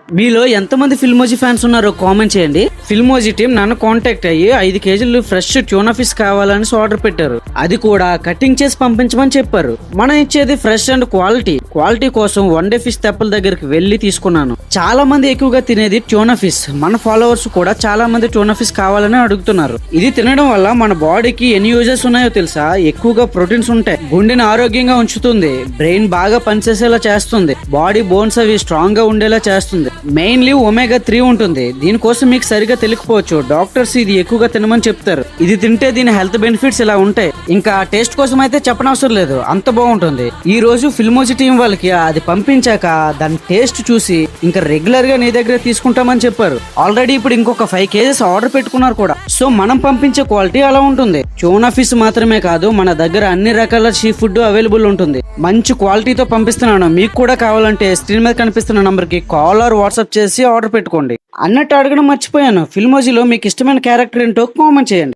మీలో ఎంతమంది ఫిల్మోజీ ఫ్యాన్స్ ఉన్నారో కామెంట్ చేయండి. ఫిల్మోజీ టీం నన్ను కాంటాక్ట్ అయ్యి 5 కేజీలు ఫ్రెష్ ట్యూనా ఫిష్ కావాలని ఆర్డర్ పెట్టారు. అది కూడా కటింగ్ చేసి పంపించమని చెప్పారు. మనం ఇచ్చేది ఫ్రెష్ అండ్ క్వాలిటీ కోసం వన్ డే ఫిష్ తెప్పల దగ్గరికి వెళ్లి తీసుకున్నాను. చాలా మంది ఎక్కువగా తినేది ట్యూనా ఫిష్. మన ఫాలోవర్స్ కూడా చాలా మంది ట్యూనా ఫిష్ కావాలని అడుగుతున్నారు. ఇది తినడం వల్ల మన బాడీకి ఎన్ని యూజెస్ ఉన్నాయో తెలుసా? ఎక్కువగా ప్రోటీన్స్ ఉంటాయి, గుండెని ఆరోగ్యంగా ఉంచుతుంది, బ్రెయిన్ బాగా పనిచేసేలా చేస్తుంది, బాడీ బోన్స్ అవి స్ట్రాంగ్ గా ఉండేలా చేస్తుంది. మెయిన్లీ ఒమేగా 3 ఉంటుంది. దీనికోసం మీకు సరిగా తెలియకపోవచ్చు, డాక్టర్స్ ఇది ఎక్కువగా తినమని చెప్తారు. ఇది తింటే దీని హెల్త్ బెనిఫిట్స్ ఇలా ఉంటాయి. ఇంకా టేస్ట్ కోసం అయితే చెప్పనవసరం లేదు, అంత బాగుంటుంది. ఈ రోజు ఫిల్మోజీ టీం వాళ్ళకి అది పంపించాక దాని టేస్ట్ చూసి ఇంకా రెగ్యులర్ గా నీ దగ్గర తీసుకుంటామని చెప్పారు. ఆల్రెడీ ఇప్పుడు ఇంకొక 5 కేజెస్ ఆర్డర్ పెట్టుకున్నారు కూడా. సో మనం పంపించే క్వాలిటీ అలా ఉంటుంది. ట్యూనా ఫిష్ మాత్రమే కాదు, మన దగ్గర అన్ని రకాల సీ ఫుడ్ అవైలబుల్ ఉంటుంది. మంచి క్వాలిటీతో పంపిస్తున్నాను. మీకు కూడా కావాలంటే స్క్రీన్ మీద కనిపిస్తున్న నంబర్ కి కాల్ ఆర్ వాట్సాప్ చేసి ఆర్డర్ పెట్టుకోండి. అన్నట్టు అడగడం మర్చిపోయాను, ఫిల్మోజీలో మీకు ఇష్టమైన క్యారెక్టర్ ఏంటో కామెంట్ చేయండి.